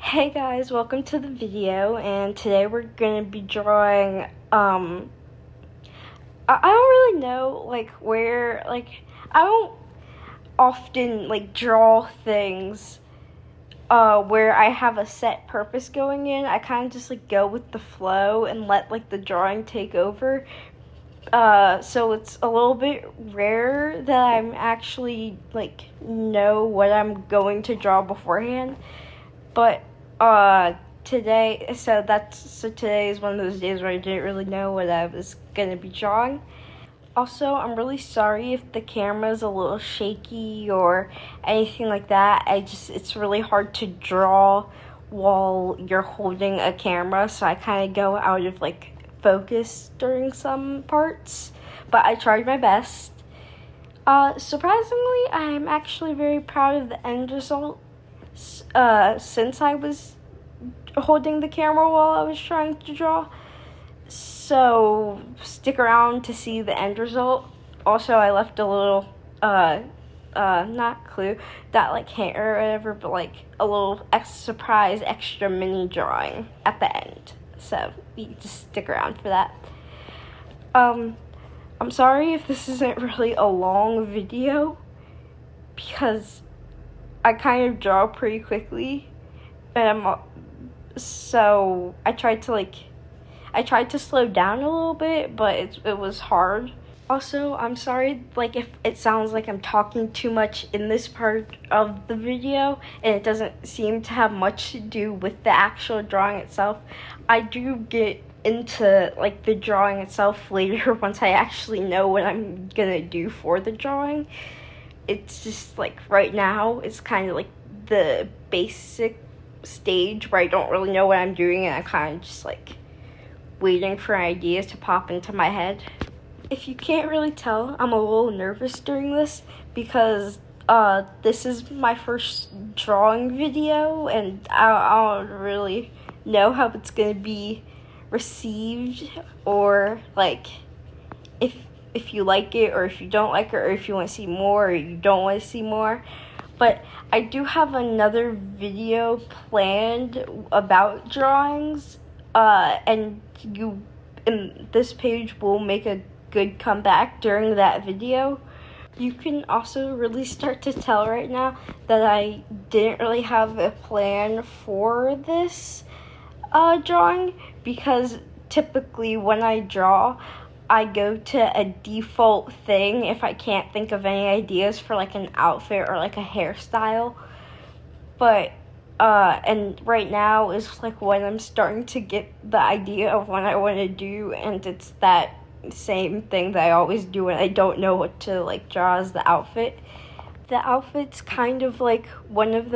Hey guys, welcome to the video, and today we're gonna be drawing, I don't really know, I don't often, draw things, where I have a set purpose going in. I kind of just, go with the flow and let, the drawing take over. So it's a little bit rare that I'm actually, know what I'm going to draw beforehand. But today is one of those days where I didn't really know what I was gonna be drawing. Also, I'm really sorry if the camera's a little shaky or anything like that. It's really hard to draw while you're holding a camera, so I kind of go out of focus during some parts, but I tried my best. Surprisingly, I'm actually very proud of the end result. Since I was holding the camera while I was trying to draw. So stick around to see the end result. Also, I left a little, not clue, that hint or whatever, but a little surprise extra mini drawing at the end. So you just stick around for that. I'm sorry if this isn't really a long video, because I kind of draw pretty quickly, and so I tried to slow down a little bit, but it was hard. Also, I'm sorry, if it sounds like I'm talking too much in this part of the video, and it doesn't seem to have much to do with the actual drawing itself. I do get into, the drawing itself later once I actually know what I'm gonna do for the drawing. It's just, right now, it's kind of, the basic stage where I don't really know what I'm doing, and I'm kind of just, waiting for ideas to pop into my head. If you can't really tell, I'm a little nervous during this, because, this is my first drawing video, and I don't really know how it's gonna be received, or, if you like it, or if you don't like it, or if you want to see more, or you don't want to see more. But I do have another video planned about drawings, and this page will make a good comeback during that video. You can also really start to tell right now that I didn't really have a plan for this drawing, because typically when I draw, I go to a default thing if I can't think of any ideas for an outfit or a hairstyle. But and right now is when I'm starting to get the idea of what I want to do, and it's that same thing that I always do when I don't know what to draw as the outfit. The outfit's kind of one of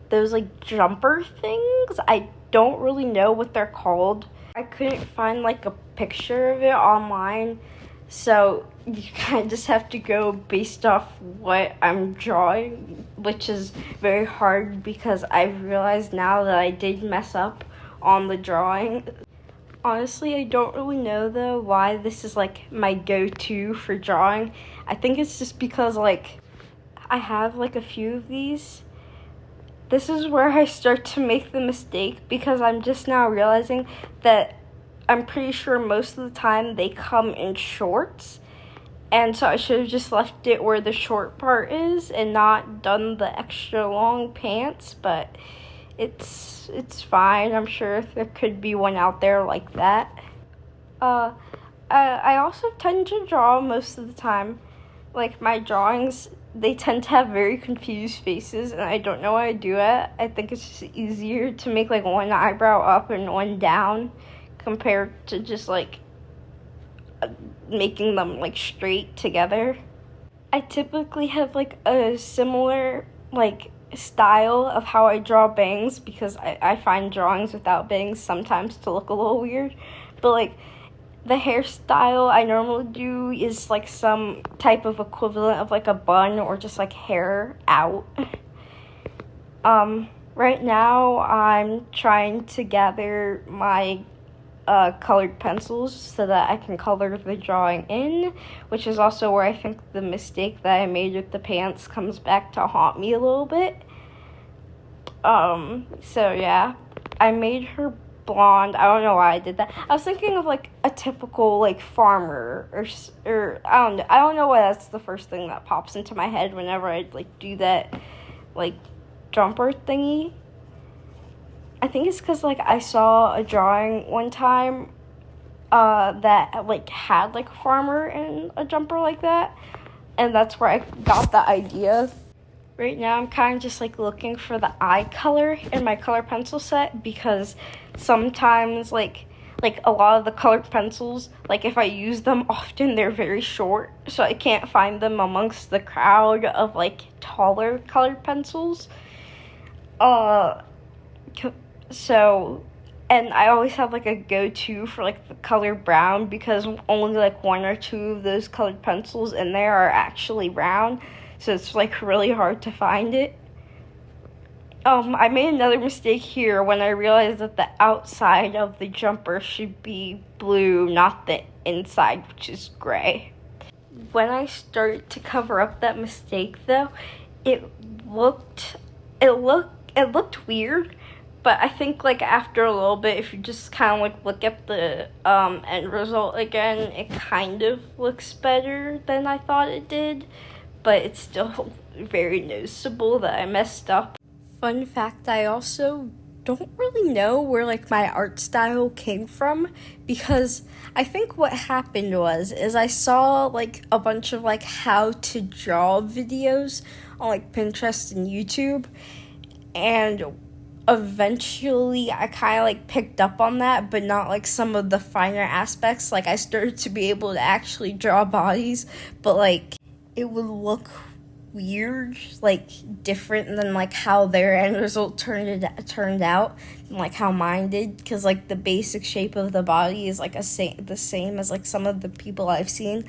those jumper things. I don't really know what they're called. I couldn't find a picture of it online, so you kind of just have to go based off what I'm drawing, which is very hard because I've realized now that I did mess up on the drawing. Honestly, I don't really know though why this is my go-to for drawing. I think it's just because I have a few of these. This is where I start to make the mistake, because I'm just now realizing that I'm pretty sure most of the time they come in shorts, and so I should have just left it where the short part is and not done the extra long pants, but it's fine. I'm sure there could be one out there like that. I also tend to draw most of the time. My drawings, they tend to have very confused faces, and I don't know why I do it. I think it's just easier to make one eyebrow up and one down compared to just making them straight together. I typically have a similar style of how I draw bangs, because I find drawings without bangs sometimes to look a little weird, but the hairstyle I normally do is some type of equivalent of a bun or just hair out. Right now I'm trying to gather my colored pencils so that I can color the drawing in, which is also where I think the mistake that I made with the pants comes back to haunt me a little bit. So yeah, I made her blonde. I don't know why I did that. I was thinking of like a typical like farmer or I don't know why that's the first thing that pops into my head whenever I like do that like jumper thingy. I think it's because like I saw a drawing one time that like had like a farmer and a jumper like that, and that's where I got the idea. Right now I'm kind of just like looking for the eye color in my color pencil set, because sometimes like a lot of the colored pencils, like if I use them often, they're very short, so I can't find them amongst the crowd of like taller colored pencils. So, and I always have like a go-to for like the color brown, because only like one or two of those colored pencils in there are actually brown, so it's like really hard to find it. I made another mistake here when I realized that the outside of the jumper should be blue, not the inside, which is gray. When I started to cover up that mistake though, it looked weird. But I think like after a little bit, if you just kind of like look at the end result again, it kind of looks better than I thought it did. But it's still very noticeable that I messed up. Fun fact, I also don't really know where like my art style came from, because I think what happened is I saw like a bunch of like how to draw videos on like Pinterest and YouTube, and eventually I kind of like picked up on that, but not like some of the finer aspects. Like I started to be able to actually draw bodies, but like it would look weird, like different than like how their end result turned out, and like how mine did, because like the basic shape of the body is like the same as like some of the people I've seen,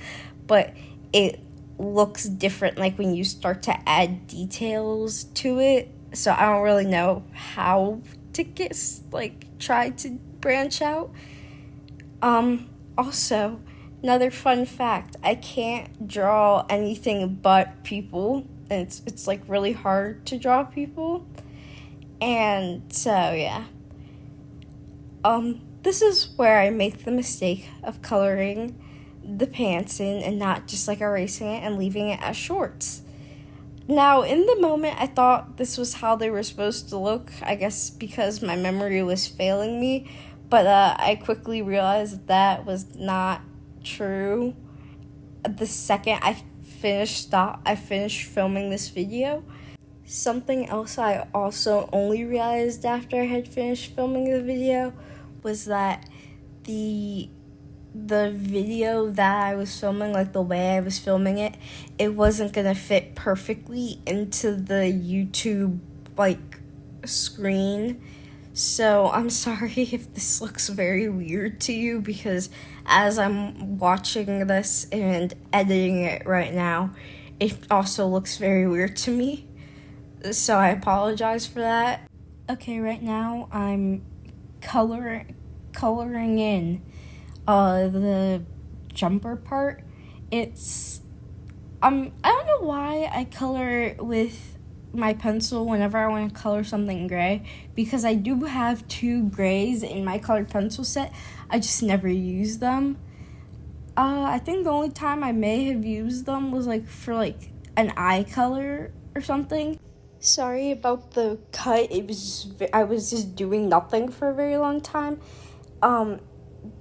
but it looks different like when you start to add details to it. So I don't really know how to try to branch out. Also, another fun fact, I can't draw anything but people, and it's like really hard to draw people. And so yeah. This is where I make the mistake of coloring the pants in and not just like erasing it and leaving it as shorts. Now, in the moment, I thought this was how they were supposed to look, I guess because my memory was failing me, but I quickly realized that was not true. The second I finished filming this video. Something else I also only realized after I had finished filming the video was that the video that I was filming, like the way I was filming it, it wasn't gonna fit perfectly into the YouTube like screen. So I'm sorry if this looks very weird to you, because as I'm watching this and editing it right now, it also looks very weird to me. So I apologize for that. Okay, right now I'm coloring in the jumper part. It's I don't know why I color with my pencil whenever I want to color something gray, because I do have 2 grays in my colored pencil set. I just never use them. I think the only time I may have used them was like for like an eye color or something. Sorry about the cut. I was just doing nothing for a very long time.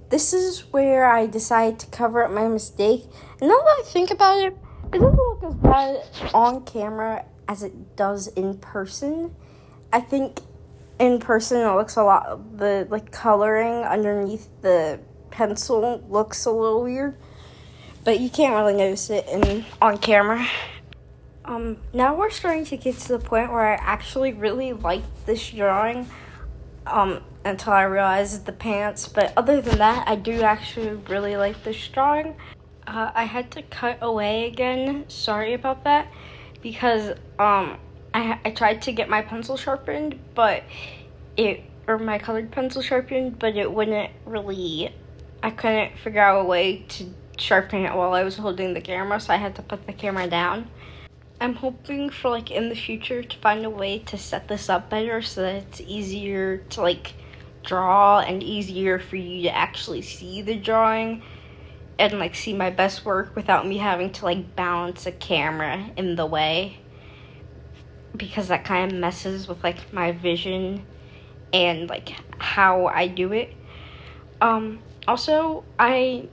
This is where I decided to cover up my mistake. And now that I think about it, it doesn't look as bad on camera as it does in person. I think in person it looks a lot, the like coloring underneath the pencil looks a little weird, but you can't really notice it on camera. Now we're starting to get to the point where I actually really like this drawing, until I realized the pants. But other than that, I do actually really like this drawing. I had to cut away again. Sorry about that, because I tried to get my pencil sharpened, but my colored pencil sharpened, but it wouldn't really. I couldn't figure out a way to sharpen it while I was holding the camera, so I had to put the camera down. I'm hoping for like in the future to find a way to set this up better so that it's easier to like draw and easier for you to actually see the drawing and like see my best work without me having to like balance a camera in the way, because that kind of messes with like my vision and like how I do it. Also, I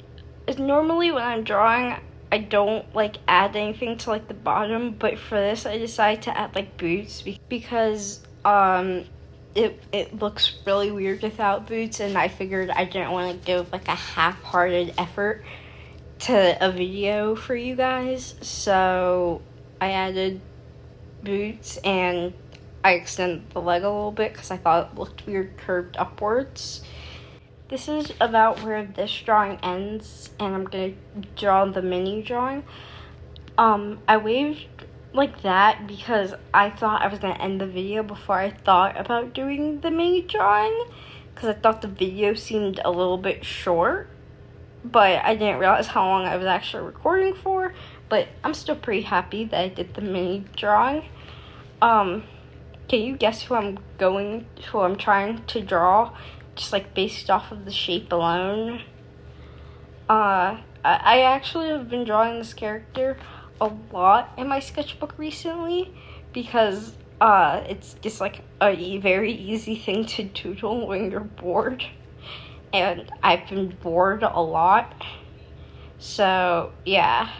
normally when I'm drawing, I don't like add anything to like the bottom, but for this I decided to add like boots because it looks really weird without boots, and I figured I didn't want to give like a half-hearted effort to a video for you guys, so I added boots and I extended the leg a little bit because I thought it looked weird curved upwards. This is about where this drawing ends, and I'm gonna draw the mini drawing. I waved like that because I thought I was gonna end the video before I thought about doing the mini drawing, because I thought the video seemed a little bit short, but I didn't realize how long I was actually recording for. But I'm still pretty happy that I did the mini drawing. Can you guess who I'm trying to draw? Just like based off of the shape alone. I actually have been drawing this character a lot in my sketchbook recently because it's just like a very easy thing to doodle when you're bored, and I've been bored a lot, so yeah.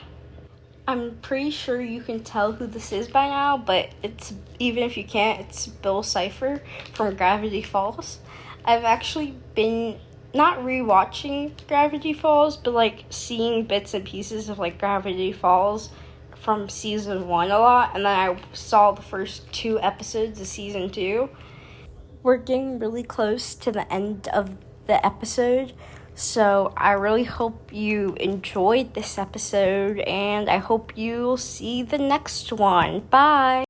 I'm pretty sure you can tell who this is by now, but it's, even if you can't, it's Bill Cipher from Gravity Falls. I've actually been not rewatching Gravity Falls, but like seeing bits and pieces of like Gravity Falls from season 1 a lot, and then I saw the first 2 episodes of season 2. We're getting really close to the end of the episode, so I really hope you enjoyed this episode, and I hope you'll see the next one. Bye!